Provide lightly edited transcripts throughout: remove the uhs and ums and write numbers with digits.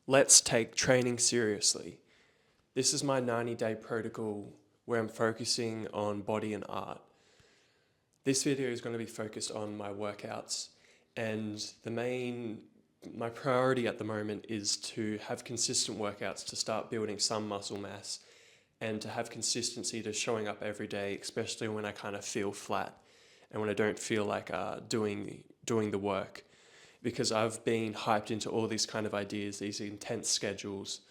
Let's take training seriously. This is my 90-day protocol where I'm focusing on body and art. This video is going to be focused on my workouts, and my priority at the moment is to have consistent workouts to start building some muscle mass and to have consistency to showing up every day, especially when I kind of feel flat and when I don't feel like doing the work. Because I've been hyped into all these kind of ideas, these intense schedules,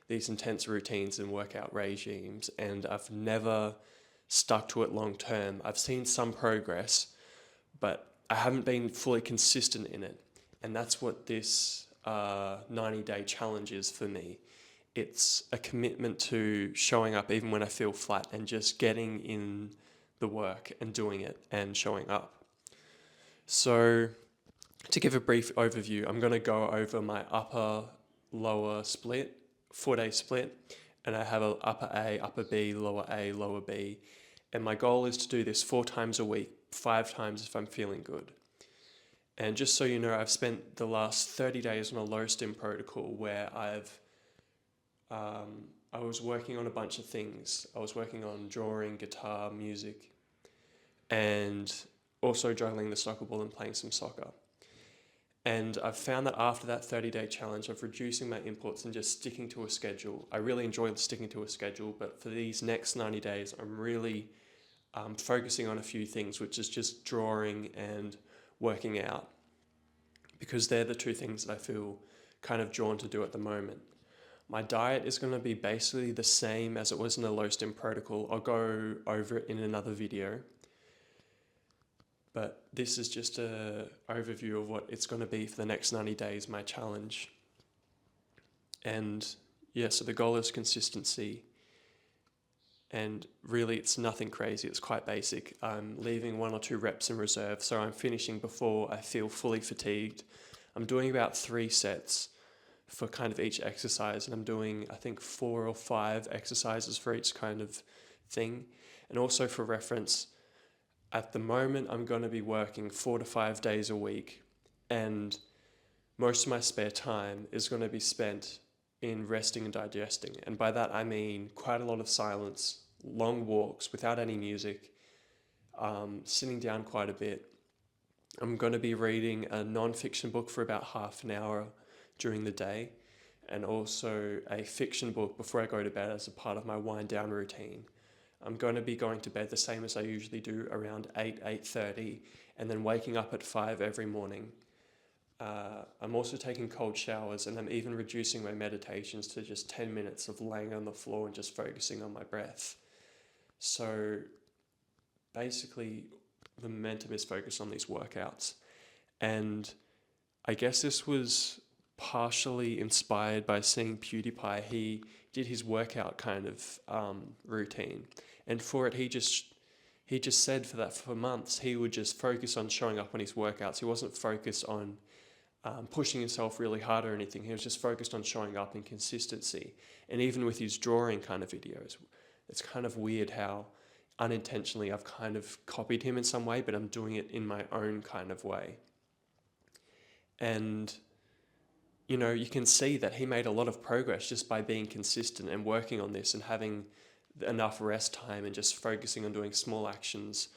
these intense routines and workout regimes, and I've never stuck to it long term. I've seen some progress, but I haven't been fully consistent in it. And that's what this 90-day challenge is for me. It's a commitment to showing up even when I feel flat and just getting in the work and doing it and showing up. So to give a brief overview, I'm going to go over my upper-lower split, 4-day split, and I have a upper A, upper B, lower B. And my goal is to do this 4 times a week, 5 times if I'm feeling good. And just so you know, I've spent the last 30 days on a low stim protocol where I was working on a bunch of things. I was working on drawing, guitar, music, and also juggling the soccer ball and playing some soccer. And I've found that after that 30-day challenge of reducing my inputs and just sticking to a schedule, I really enjoy sticking to a schedule, but for these next 90 days, I'm really focusing on a few things, which is just drawing and working out, because they're the 2 things that I feel kind of drawn to do at the moment. My diet is going to be basically the same as it was in the low stim protocol. I'll go over it in another video. But this is just an overview of what it's going to be for the next 90 days, my challenge. And yeah, so the goal is consistency. And really, it's nothing crazy. It's quite basic. I'm leaving 1 or 2 reps in reserve, so I'm finishing before I feel fully fatigued. I'm doing about 3 sets for kind of each exercise, and I'm doing, I think, 4 or 5 exercises for each kind of thing. And also for reference, at the moment, I'm going to be working 4 to 5 days a week, and most of my spare time is going to be spent in resting and digesting. And by that, I mean quite a lot of silence, long walks without any music, sitting down quite a bit. I'm going to be reading a non-fiction book for about half an hour during the day, and also a fiction book before I go to bed as a part of my wind down routine. I'm going to be going to bed the same as I usually do, around 8:30, and then waking up at 5 every morning. I'm also taking cold showers, and I'm even reducing my meditations to just 10 minutes of laying on the floor and just focusing on my breath. So basically, the momentum is focused on these workouts. And I guess this was partially inspired by seeing PewDiePie. He did his workout kind of routine, and for it he just said for months he would just focus on showing up on his workouts. He wasn't focused on pushing himself really hard or anything. He was just focused on showing up and consistency. And even with his drawing kind of videos, it's kind of weird how unintentionally I've kind of copied him in some way, but I'm doing it in my own kind of way. And you know, you can see that he made a lot of progress just by being consistent and working on this and having enough rest time and just focusing on doing small actions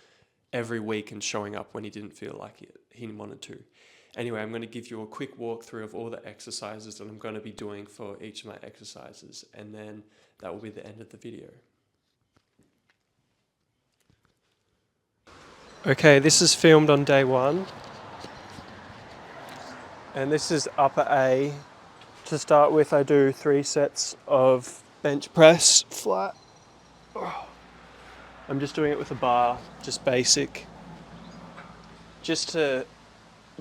every week and showing up when he didn't feel like he wanted to. Anyway, I'm going to give you a quick walkthrough of all the exercises that I'm going to be doing for each of my exercises, and then that will be the end of the video. Okay, this is filmed on day 1. And this is upper A. To start with, I do 3 sets of bench press flat. I'm just doing it with a bar, just basic. Just to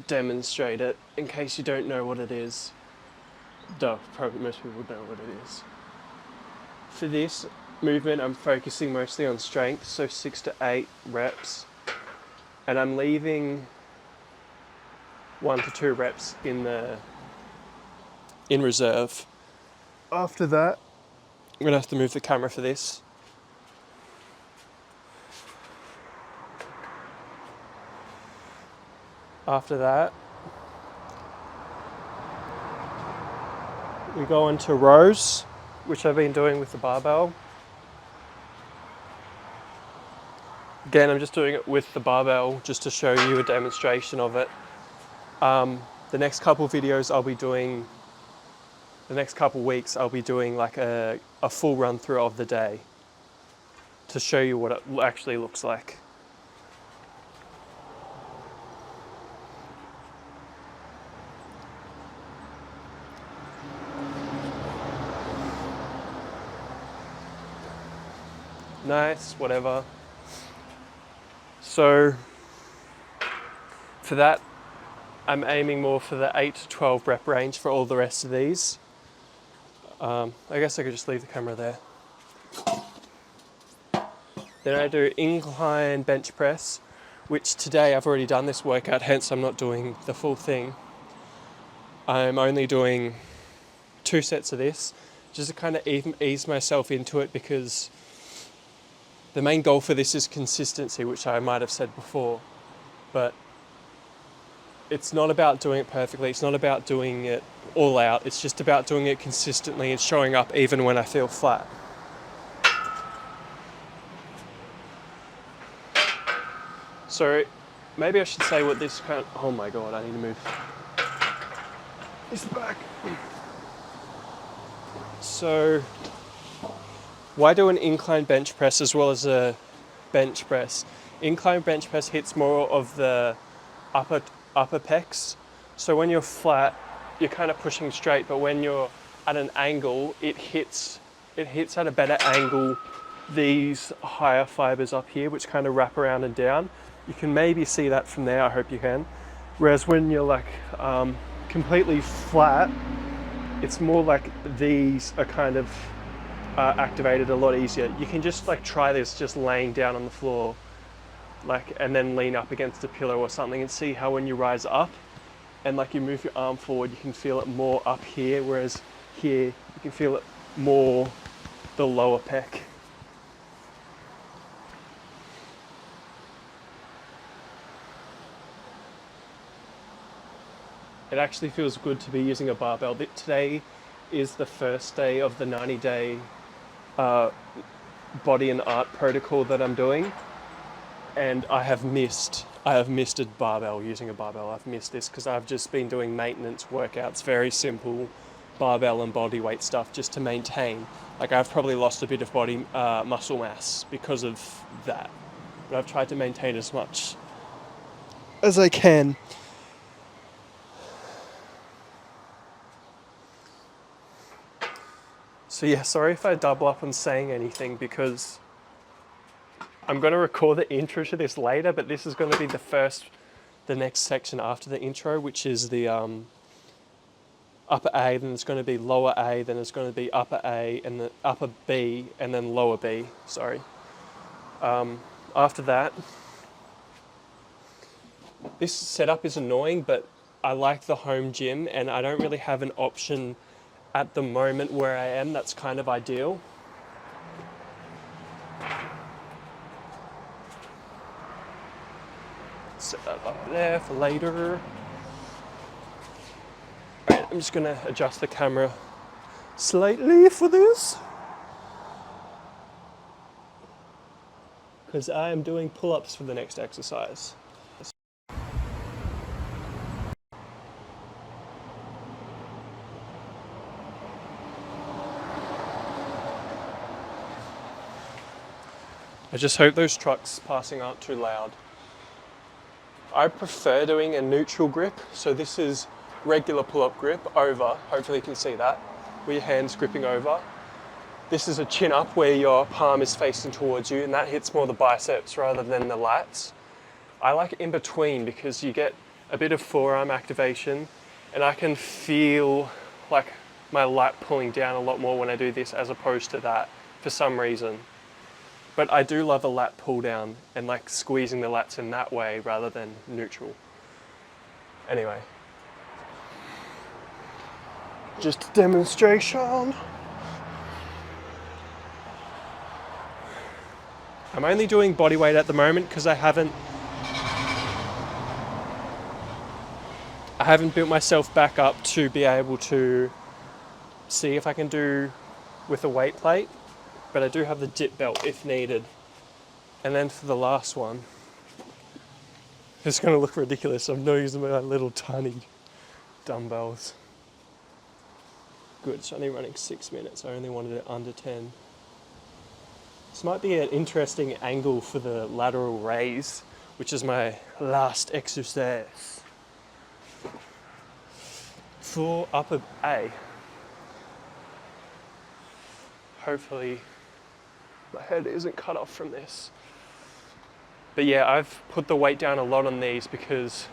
demonstrate it, in case you don't know what it is. Duh, probably most people know what it is. For this movement, I'm focusing mostly on strength, so 6 to 8 reps. And I'm leaving 1 to 2 reps in reserve. After that, I'm going to have to move the camera for this. After that, we go into rows, which I've been doing with the barbell. Again, I'm just doing it with the barbell just to show you a demonstration of it. The next couple videos I'll be doing, the next couple weeks I'll be doing like a full run through of the day to show you what it actually looks like. Nice, whatever. So for that, I'm aiming more for the 8 to 12 rep range for all the rest of these. I guess I could just leave the camera there. Then I do incline bench press, which today I've already done this workout, hence I'm not doing the full thing. I'm only doing 2 sets of this, just to kind of ease myself into it, because the main goal for this is consistency, which I might have said before, but it's not about doing it perfectly. It's not about doing it all out. It's just about doing it consistently and showing up even when I feel flat. So maybe I should say what this kind of, oh my God, I need to move this back. So why do an incline bench press as well as a bench press? Incline bench press hits more of the upper pecs. So when you're flat, you're kind of pushing straight, but when you're at an angle, it hits at a better angle these higher fibers up here, which kind of wrap around and down. You can maybe see that from there, I hope you can. Whereas when you're like completely flat, it's more like these are kind of activated a lot easier. You can just like try this just laying down on the floor, like, and then lean up against a pillar or something and see how when you rise up and like you move your arm forward, you can feel it more up here, whereas here you can feel it more the lower pec. It actually feels good to be using a barbell. Today is the first day of the 90-day body and art protocol that I'm doing, and I have missed a barbell, using a barbell. I've missed this because I've just been doing maintenance workouts, very simple barbell and body weight stuff just to maintain. Like I've probably lost a bit of body muscle mass because of that, but I've tried to maintain as much as I can. So yeah, sorry if I double up on saying anything, because I'm going to record the intro to this later, but this is going to be the next section after the intro, which is the upper A, then it's going to be lower A, then it's going to be upper A, and the upper B, and then lower B, sorry. After that, this setup is annoying, but I like the home gym, and I don't really have an option at the moment where I am that's kind of ideal. Set that up there for later. Alright, I'm just gonna adjust the camera slightly for this, because I am doing pull-ups for the next exercise. I just hope those trucks passing aren't too loud. I prefer doing a neutral grip, so this is regular pull-up grip over, hopefully you can see that, where your hand's gripping over. This is a chin up where your palm is facing towards you, and that hits more the biceps rather than the lats. I like in between because you get a bit of forearm activation, and I can feel like my lat pulling down a lot more when I do this as opposed to that for some reason. But I do love a lat pull down and like squeezing the lats in that way rather than neutral. Anyway, just a demonstration. I'm only doing body weight at the moment because I haven't built myself back up to be able to see if I can do with a weight plate, but I do have the dip belt if needed. And then for the last one, it's going to look ridiculous. I'm not using my little tiny dumbbells. Good, it's only running 6 minutes. I only wanted it under 10. This might be an interesting angle for the lateral raise, which is my last exercise. For upper A. Hopefully my head isn't cut off from this. But yeah, I've put the weight down a lot on these because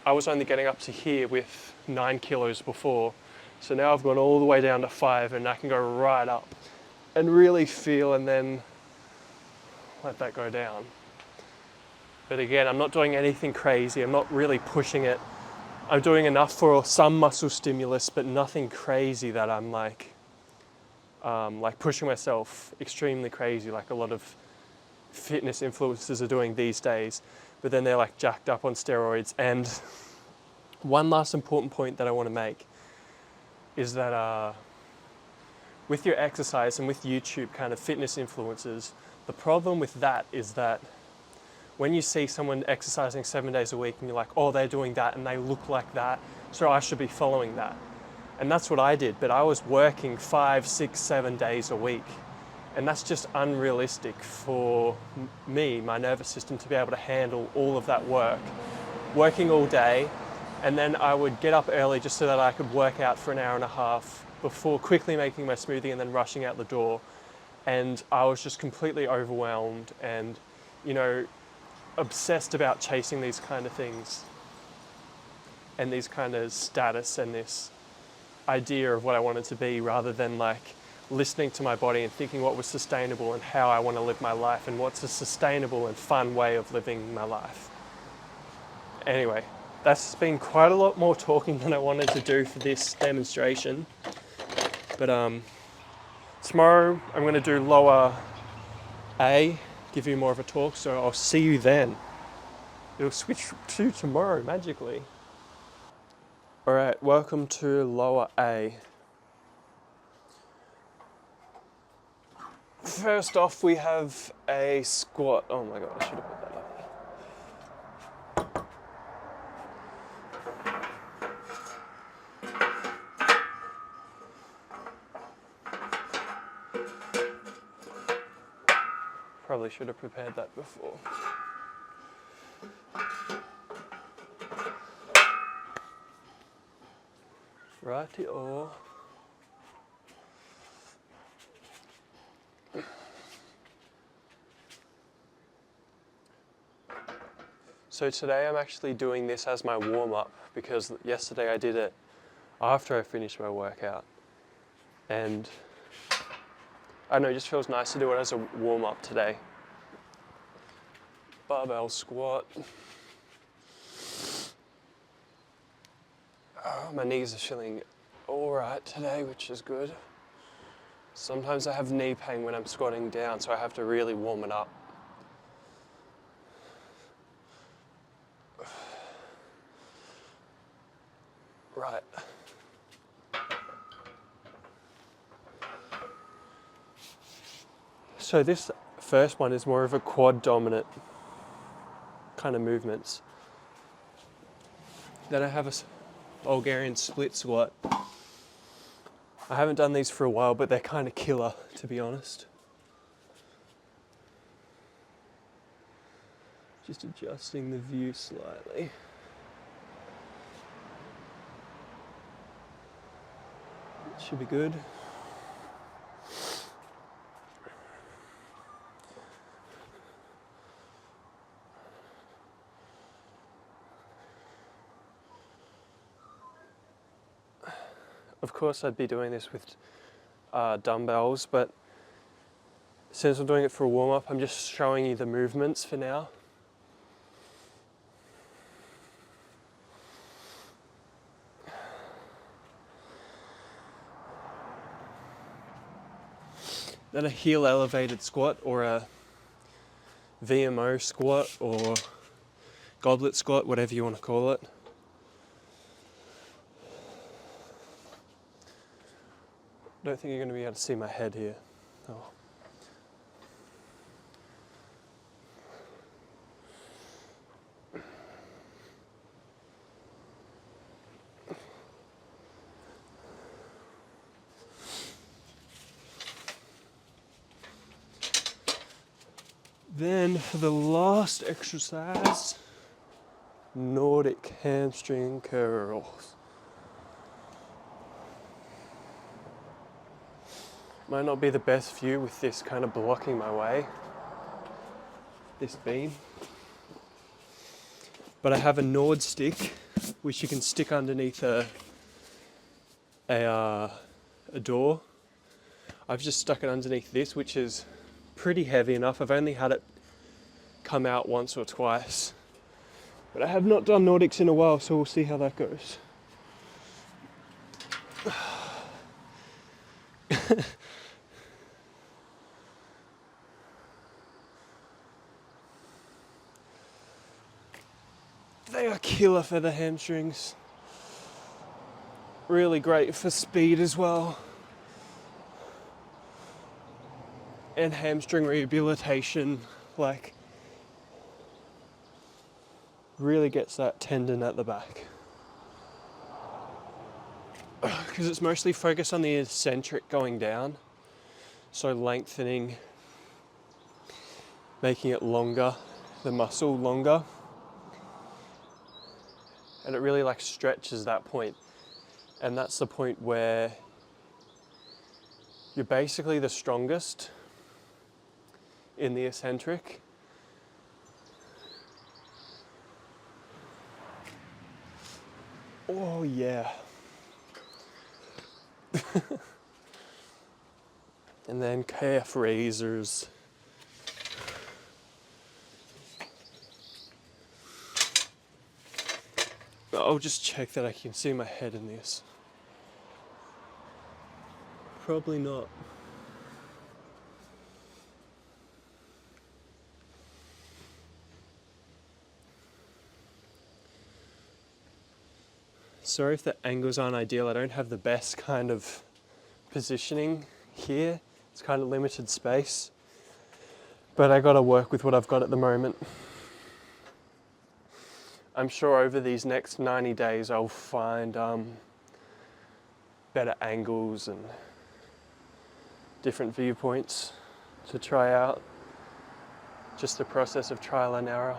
I was only getting up to here with 9 kilos before. So now I've gone all the way down to 5 and I can go right up and really feel and then let that go down. But again, I'm not doing anything crazy. I'm not really pushing it. I'm doing enough for some muscle stimulus, but nothing crazy that I'm like pushing myself extremely crazy like a lot of fitness influencers are doing these days. But then they're like jacked up on steroids. And one last important point that I want to make is that with your exercise and with YouTube kind of fitness influencers, the problem with that is that when you see someone exercising 7 days a week and you're like, oh, they're doing that and they look like that, so I should be following that. And that's what I did, but I was working 5, 6, 7 days a week. And that's just unrealistic for me, my nervous system, to be able to handle all of that work. Working all day, and then I would get up early just so that I could work out for an hour and a half before quickly making my smoothie and then rushing out the door. And I was just completely overwhelmed and, you know, obsessed about chasing these kind of things and these kind of status and this idea of what I wanted to be, rather than like listening to my body and thinking what was sustainable and how I want to live my life and what's a sustainable and fun way of living my life. Anyway, that's been quite a lot more talking than I wanted to do for this demonstration. But tomorrow I'm going to do lower A, give you more of a talk, so I'll see you then. It'll switch to tomorrow magically. Alright, welcome to lower A. First off, we have a squat. Oh my god, I should have put that up. Probably should have prepared that before. Righty-o. So today I'm actually doing this as my warm-up because yesterday I did it after I finished my workout. And I don't know, it just feels nice to do it as a warm-up today. Barbell squat. Oh, my knees are feeling alright today, which is good. Sometimes I have knee pain when I'm squatting down, so I have to really warm it up. Right. So this first one is more of a quad dominant kind of movements. Then I have a Bulgarian split squat. I haven't done these for a while, but they're kind of killer, to be honest. Just adjusting the view slightly. It should be good. Of course I'd be doing this with dumbbells, but since I'm doing it for a warm-up, I'm just showing you the movements for now. Then a heel elevated squat, or a VMO squat, or goblet squat, whatever you want to call it. I don't think you're going to be able to see my head here. Oh. Then for the last exercise, Nordic hamstring curls. Might not be the best view with this kind of blocking my way, this beam. But I have a Nord stick, which you can stick underneath a door. I've just stuck it underneath this, which is pretty heavy enough. I've only had it come out once or twice. But I have not done Nordics in a while, so we'll see how that goes. They are killer for the hamstrings. Really great for speed as well. And hamstring rehabilitation, like, really gets that tendon at the back. Because it's mostly focused on the eccentric going down. So lengthening, making it longer, the muscle longer. And it really like stretches that point. And that's the point where you're basically the strongest in the eccentric. Oh yeah. And then calf raisers. I'll just check that I can see my head in this. Probably not. Sorry if the angles aren't ideal. I don't have the best kind of positioning here. It's kind of limited space. But I gotta work with what I've got at the moment. I'm sure over these next 90 days I'll find better angles and different viewpoints to try out. Just the process of trial and error.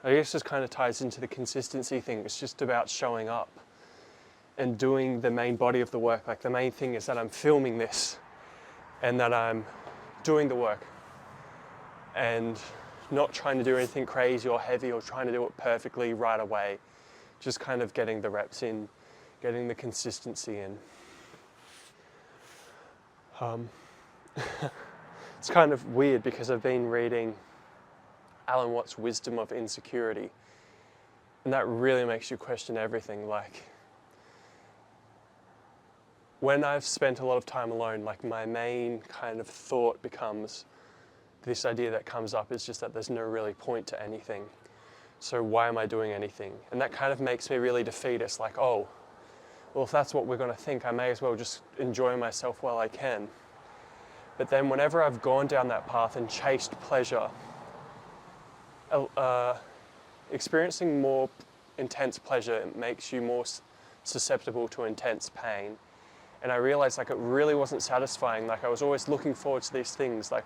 I guess this kind of ties into the consistency thing. It's just about showing up and doing the main body of the work. Like the main thing is that I'm filming this and that I'm doing the work and not trying to do anything crazy or heavy or trying to do it perfectly right away. Just kind of getting the reps in, getting the consistency in. It's kind of weird because I've been reading Alan Watts' Wisdom of Insecurity, and that really makes you question everything. Like, when I've spent a lot of time alone, like my main kind of thought becomes this idea that comes up is just that there's no really point to anything. So why am I doing anything? And that kind of makes me really defeatist, like, oh, well, if that's what we're going to think, I may as well just enjoy myself while I can. But then whenever I've gone down that path and chased pleasure, experiencing more intense pleasure makes you more susceptible to intense pain. And I realized like it really wasn't satisfying. Like I was always looking forward to these things. Like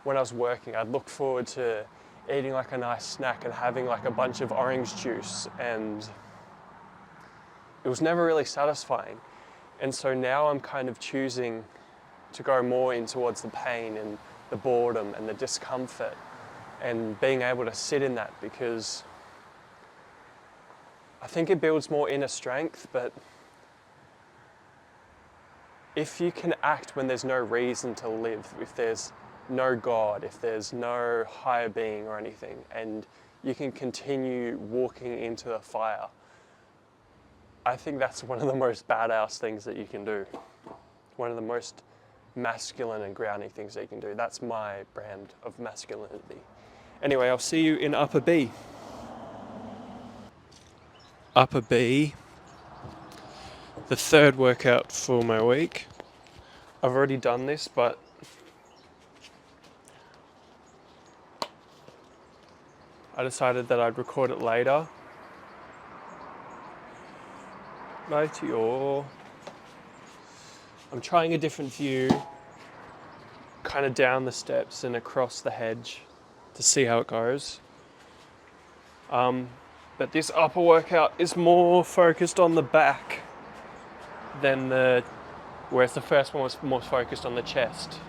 when I was working, I'd look forward to eating like a nice snack and having like a bunch of orange juice, and it was never really satisfying. And so now I'm kind of choosing to go more in towards the pain and the boredom and the discomfort and being able to sit in that, because I think it builds more inner strength. But if you can act when there's no reason to live, if there's no God, if there's no higher being or anything, and you can continue walking into the fire, I think that's one of the most badass things that you can do. One of the most masculine and grounding things that you can do. That's my brand of masculinity. Anyway, I'll see you in Upper B. Upper B, the third workout for my week. I've already done this, but I decided that I'd record it later. I'm trying a different view, kind of down the steps and across the hedge to see how it goes. But this upper workout is more focused on the back than whereas the first one was more focused on the chest.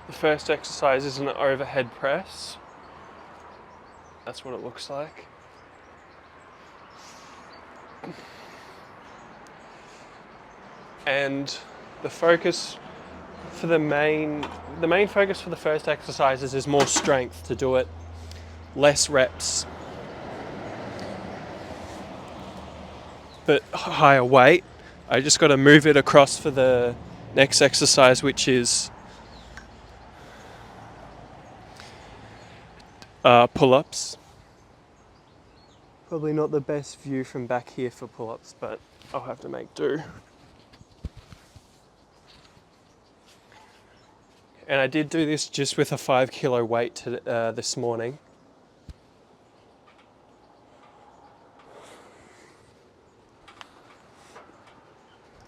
The first exercise is an overhead press. That's what it looks like. And the focus for the main focus for the first exercises is more strength to do it, less reps, but higher weight. I just got to move it across for the next exercise, which is pull-ups. Probably not the best view from back here for pull-ups, but I'll have to make do. And I did do this just with a 5 kilo weight this morning.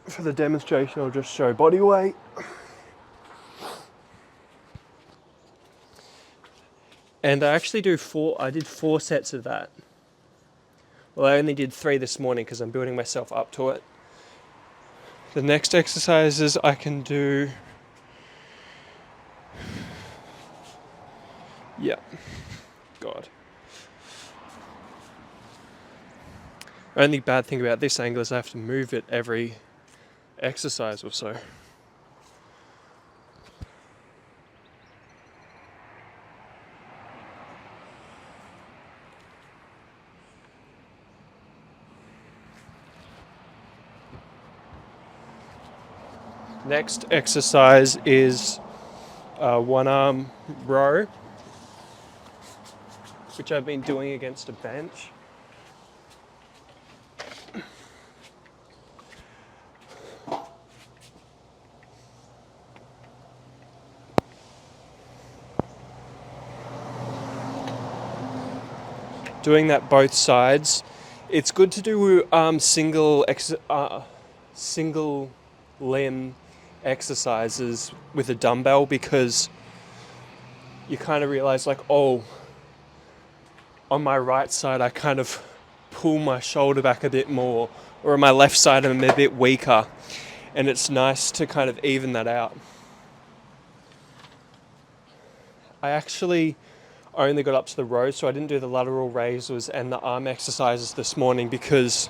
For the demonstration, I'll just show body weight. And I actually I did 4 sets of that. Well, I only did 3 this morning because I'm building myself up to it. The next exercises I can do... Yeah. God. Only bad thing about this angle is I have to move it every exercise or so. Next exercise is one arm row, which I've been doing against a bench. Doing that both sides. It's good to do single limb exercises with a dumbbell because you kind of realize like, oh, on my right side I kind of pull my shoulder back a bit more, or on my left side I'm a bit weaker, and it's nice to kind of even that out. I actually only got up to the row, so I didn't do the lateral raises and the arm exercises this morning because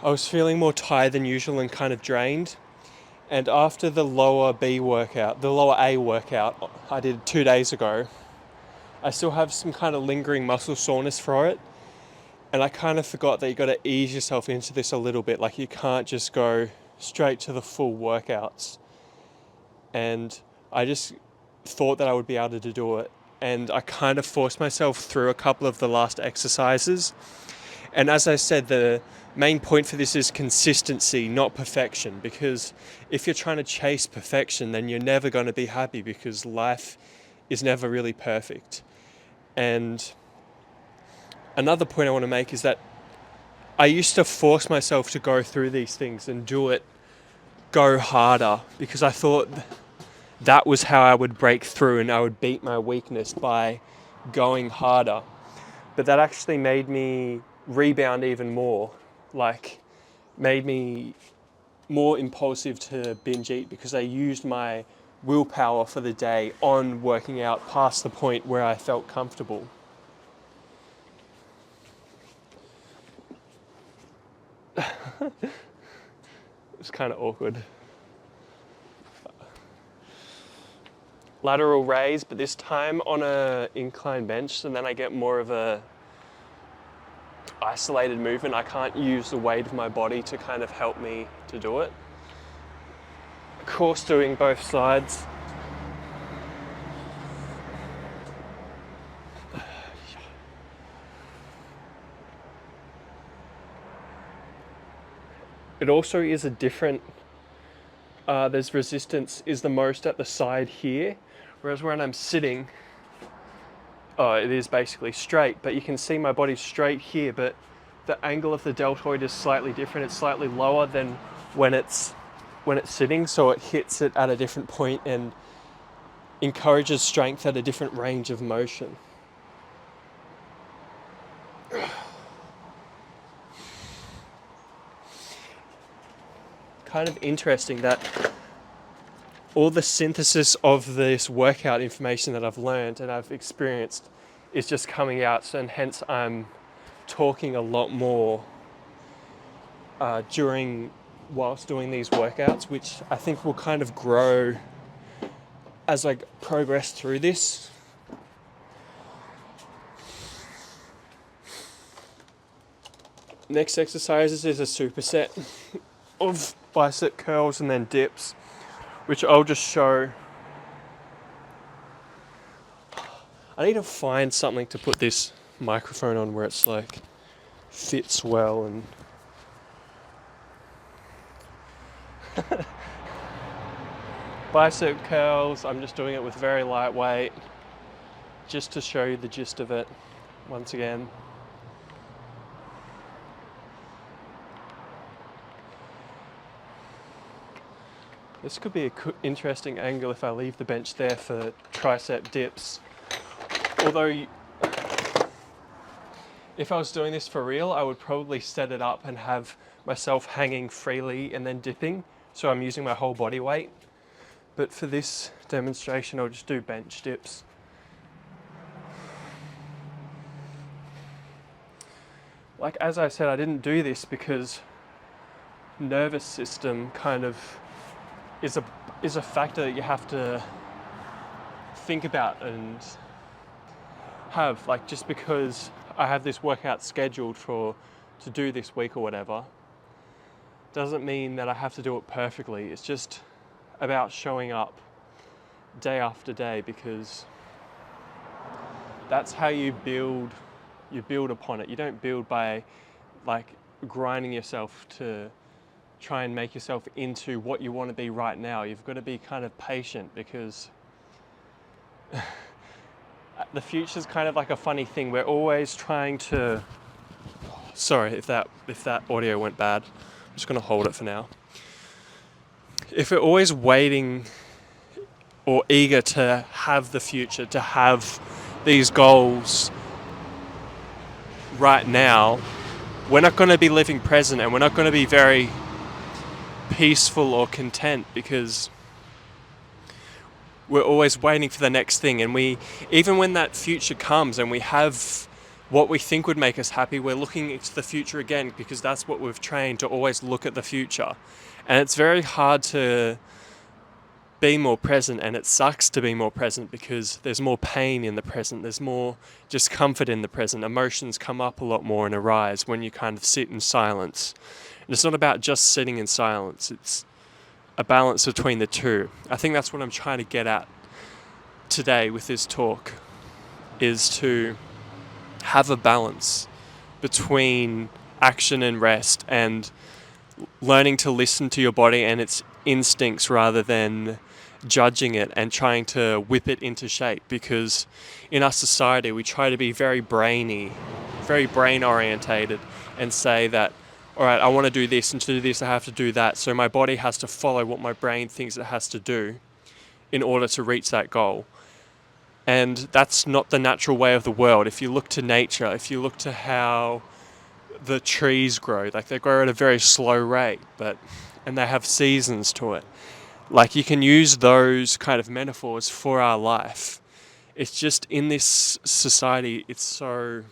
I was feeling more tired than usual and kind of drained. And after the lower A workout I did 2 days ago, I still have some kind of lingering muscle soreness for it. And I kind of forgot that you got to ease yourself into this a little bit. Like you can't just go straight to the full workouts. And I just thought that I would be able to do it. And I kind of forced myself through a couple of the last exercises. And as I said, the main point for this is consistency, not perfection. Because if you're trying to chase perfection, then you're never going to be happy because life is never really perfect. And another point I want to make is that I used to force myself to go through these things and go harder, because I thought that was how I would break through and I would beat my weakness by going harder. But that actually made me rebound even more, made me more impulsive to binge eat because I used my willpower for the day on working out past the point where I felt comfortable. It's kind of awkward. Lateral raise, but this time on a incline bench, so then I get more of a isolated movement. I can't use the weight of my body to kind of help me to do it. Of course, doing both sides. it also is a different, there's resistance is the most at the side here, whereas when I'm sitting, it is basically straight, but you can see my body's straight here, but the angle of the deltoid is slightly different. It's slightly lower than when it's sitting, so it hits it at a different point and encourages strength at a different range of motion. Kind of interesting that all the synthesis of this workout information that I've learned and I've experienced is just coming out, and hence I'm talking a lot more whilst doing these workouts, which I think will kind of grow as I progress through this. Next exercises is a superset of bicep curls and then dips, which I'll just show. I need to find something to put this microphone on where it's like fits well and bicep curls, I'm just doing it with very lightweight, just to show you the gist of it once again. This could be an interesting angle if I leave the bench there for tricep dips. Although, if I was doing this for real, I would probably set it up and have myself hanging freely and then dipping, so I'm using my whole body weight. But for this demonstration, I'll just do bench dips. Like, as I said, I didn't do this because nervous system kind of is a factor that you have to think about and have. Like, just because I have this workout scheduled to do this week or whatever doesn't mean that I have to do it perfectly. It's just about showing up day after day, because that's how you build upon it. You don't build by like grinding yourself to try and make yourself into what you want to be right now. You've got to be kind of patient, because the future's kind of like a funny thing. We're always trying to, sorry if that audio went bad. I'm just going to hold it for now. If we're always waiting or eager to have the future, to have these goals right now, we're not going to be living present, and we're not going to be very peaceful or content, because we're always waiting for the next thing. And even when that future comes and we have what we think would make us happy, we're looking into the future again, because that's what we've trained to always look at the future. And it's very hard to be more present, and it sucks to be more present, because there's more pain in the present, there's more discomfort in the present. Emotions come up a lot more and arise when you kind of sit in silence. And it's not about just sitting in silence, it's a balance between the two. I think that's what I'm trying to get at today with this talk, is to have a balance between action and rest, and learning to listen to your body and its instincts rather than judging it and trying to whip it into shape. Because in our society we try to be very brainy, very brain orientated, and say that, all right, I want to do this, and to do this I have to do that, so my body has to follow what my brain thinks it has to do in order to reach that goal. And that's not the natural way of the world. If you look to nature, if you look to how the trees grow, like they grow at a very slow rate, and they have seasons to it. Like, you can use those kind of metaphors for our life. It's just in this society, it's so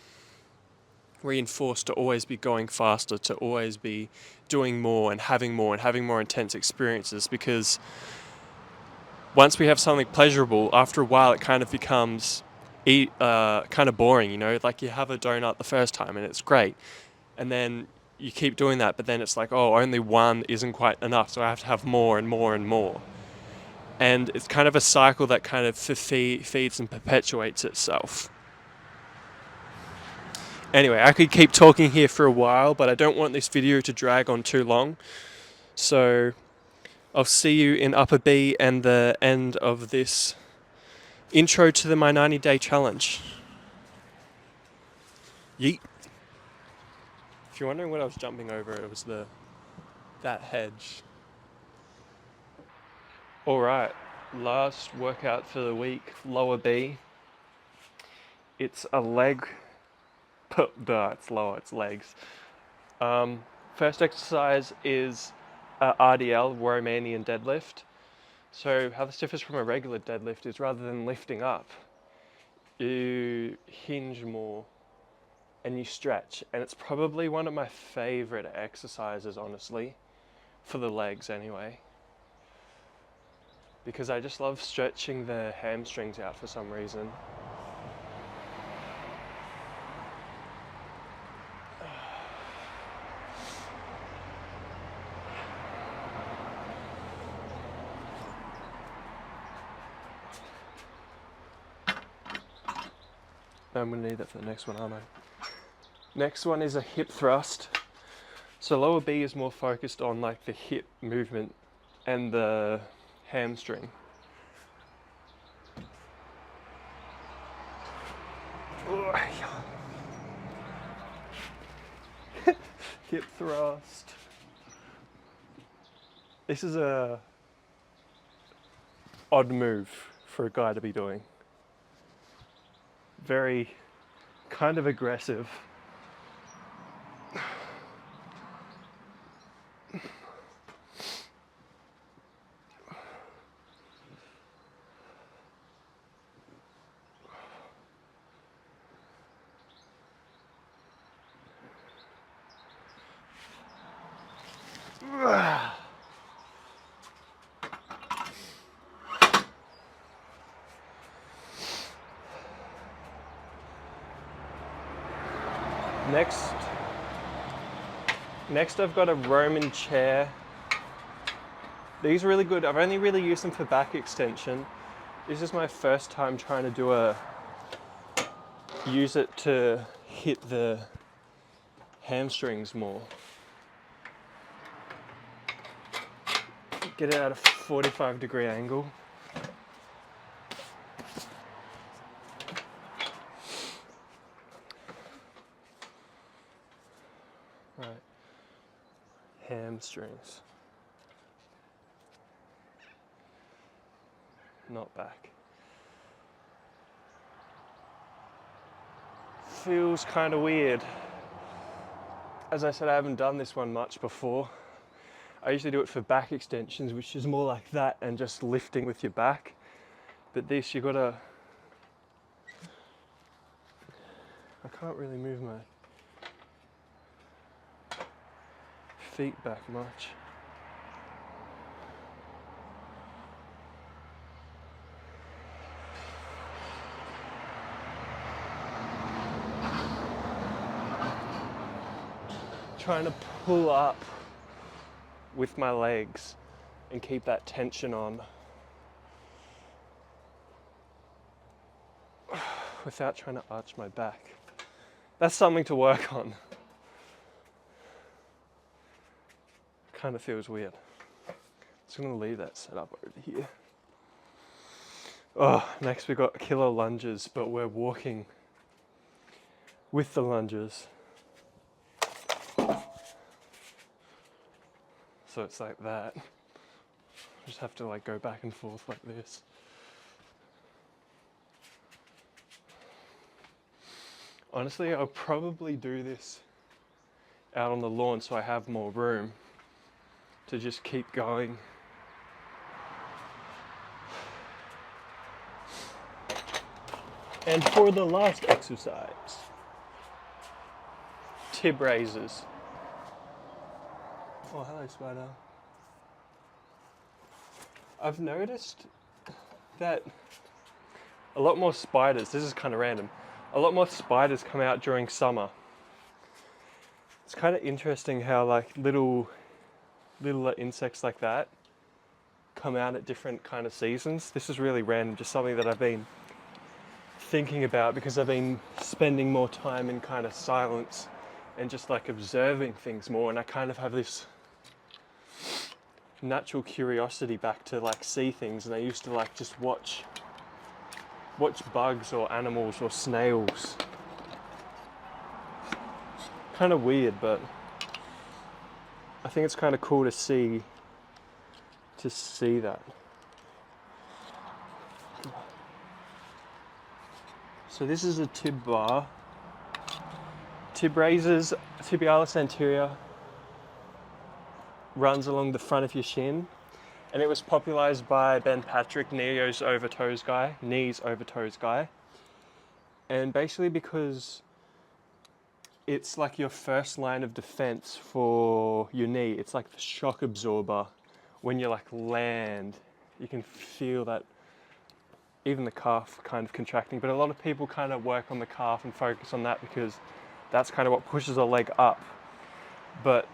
reinforced to always be going faster, to always be doing more and having more intense experiences, because once we have something pleasurable, after a while it kind of becomes kind of boring, you know? Like, you have a donut the first time and it's great, and then you keep doing that, but then it's like, oh, only one isn't quite enough, so I have to have more and more and more. And it's kind of a cycle that kind of feeds and perpetuates itself. Anyway, I could keep talking here for a while, but I don't want this video to drag on too long. So I'll see you in Upper B and the end of this intro to my 90-day challenge. Yeet. If you're wondering what I was jumping over, it was that hedge. Alright, last workout for the week, lower B. It's a leg, it's lower, it's legs. First exercise is RDL, Romanian deadlift. So how this differs from a regular deadlift is rather than lifting up, you hinge more and you stretch. And it's probably one of my favorite exercises, honestly, for the legs anyway. Because I just love stretching the hamstrings out for some reason. I'm going to need that for the next one, aren't I? Next one is a hip thrust. So lower B is more focused on like the hip movement and the hamstring. Hip thrust. This is a odd move for a guy to be doing. Very kind of aggressive. Next I've got a Roman chair. These are really good. I've only really used them for back extension. This is my first time trying to use it to hit the hamstrings more. Get it at a 45-degree angle. Right. Hamstrings. Not back. Feels kind of weird. As I said, I haven't done this one much before. I usually do it for back extensions, which is more like that and just lifting with your back. But this, you gotta... I can't really move my feet back much. Trying to pull up with my legs and keep that tension on without trying to arch my back. That's something to work on. Kind of feels weird. Just gonna leave that set up over here. Oh, next we got killer lunges, but we're walking with the lunges. So it's like that. Just have to like go back and forth like this. Honestly, I'll probably do this out on the lawn so I have more room to just keep going. And for the last exercise, tib raises. Oh, hello, spider. I've noticed that a lot more spiders, this is kind of random, a lot more spiders come out during summer. It's kind of interesting how like little insects like that come out at different kind of seasons. This is really random, just something that I've been thinking about, because I've been spending more time in kind of silence and just like observing things more, and I kind of have this natural curiosity back to like see things, and I used to like just watch bugs or animals or snails. Kind of weird, but I think it's kind of cool to see that. So this is a tib bar. Tib raises, tibialis anterior runs along the front of your shin, and it was popularized by Ben Patrick, knees over toes guy. And basically because it's like your first line of defense for your knee. It's like the shock absorber. When you like land, you can feel that, even the calf kind of contracting, but a lot of people kind of work on the calf and focus on that because that's kind of what pushes a leg up. But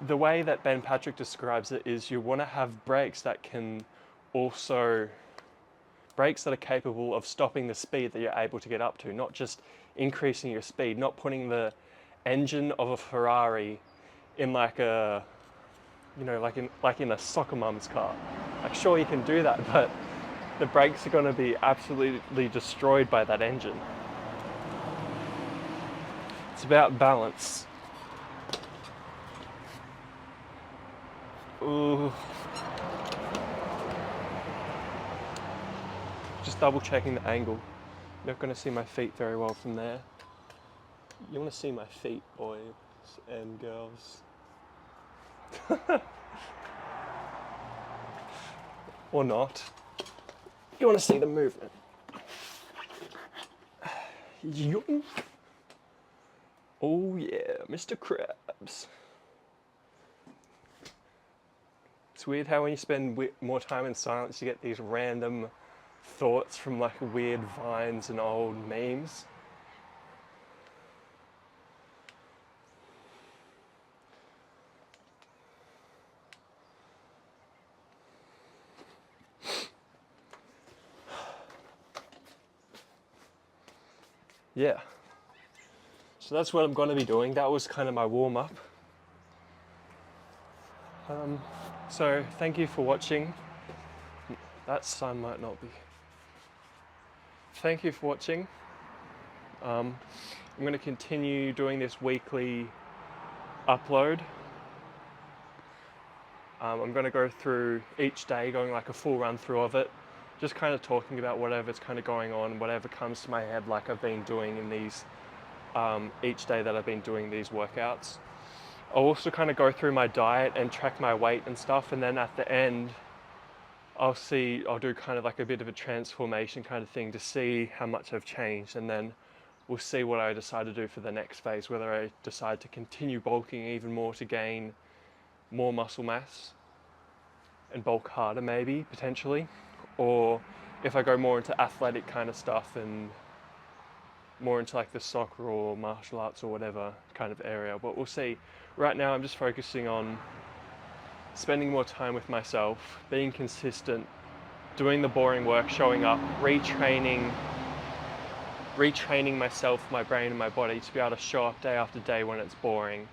the way that Ben Patrick describes it is you want to have brakes that are capable of stopping the speed that you're able to get up to, not just increasing your speed, not putting the engine of a Ferrari in like a, like in a soccer mum's car. Like sure you can do that, but the brakes are going to be absolutely destroyed by that engine. It's about balance. Ooh. Just double checking the angle. You're not going to see my feet very well from there. You want to see my feet, boys and girls. Or not. You want to see the movement. Yoink. Oh yeah, Mr. Krabs. It's weird how when you spend more time in silence, you get these random thoughts from like weird vines and old memes. Yeah. So that's what I'm going to be doing. That was kind of my warm-up. So thank you for watching. That sun might not be. Thank you for watching. I'm going to continue doing this weekly upload. I'm going to go through each day, going like a full run through of it, just kind of talking about whatever's kind of going on, whatever comes to my head, like I've been doing in these, each day that I've been doing these workouts. I'll also kind of go through my diet and track my weight and stuff, and then at the end I'll do kind of like a bit of a transformation kind of thing to see how much I've changed, and then we'll see what I decide to do for the next phase, whether I decide to continue bulking even more to gain more muscle mass and bulk harder maybe, potentially, or if I go more into athletic kind of stuff and more into like the soccer or martial arts or whatever kind of area, but we'll see. Right now I'm just focusing on spending more time with myself, being consistent, doing the boring work, showing up, retraining myself, my brain and my body to be able to show up day after day when it's boring.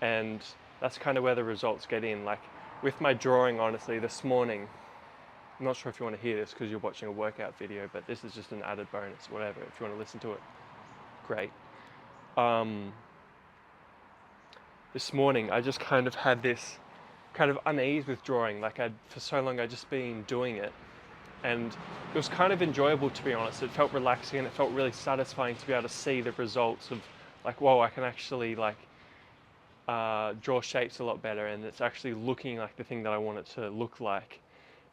And that's kind of where the results get in. Like with my drawing, honestly, this morning, I'm not sure if you want to hear this because you're watching a workout video, but this is just an added bonus, whatever, if you want to listen to it, great. This morning I just kind of had this kind of unease with drawing. Like for so long I'd just been doing it, and it was kind of enjoyable, to be honest. It felt relaxing and it felt really satisfying to be able to see the results of like, whoa, I can actually like draw shapes a lot better, and it's actually looking like the thing that I want it to look like.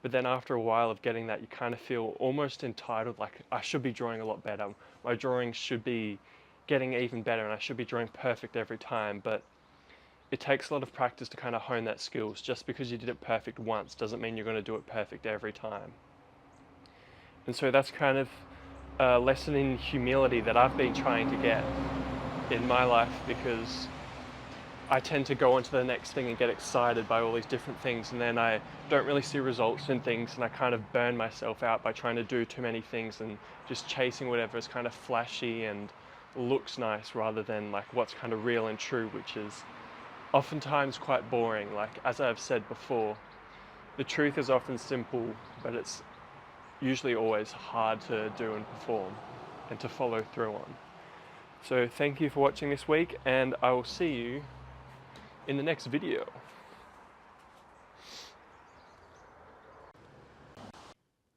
But then after a while of getting that, you kind of feel almost entitled, like I should be drawing a lot better. My drawing should be getting even better and I should be drawing perfect every time. But it takes a lot of practice to kind of hone that skills. Just because you did it perfect once doesn't mean you're going to do it perfect every time. And so that's kind of a lesson in humility that I've been trying to get in my life, because I tend to go on to the next thing and get excited by all these different things, and then I don't really see results in things, and I kind of burn myself out by trying to do too many things and just chasing whatever is kind of flashy and looks nice rather than like what's kind of real and true, which is oftentimes quite boring. Like, as I've said before, the truth is often simple, but it's usually always hard to do and perform and to follow through on. So thank you for watching this week, and I will see you in the next video.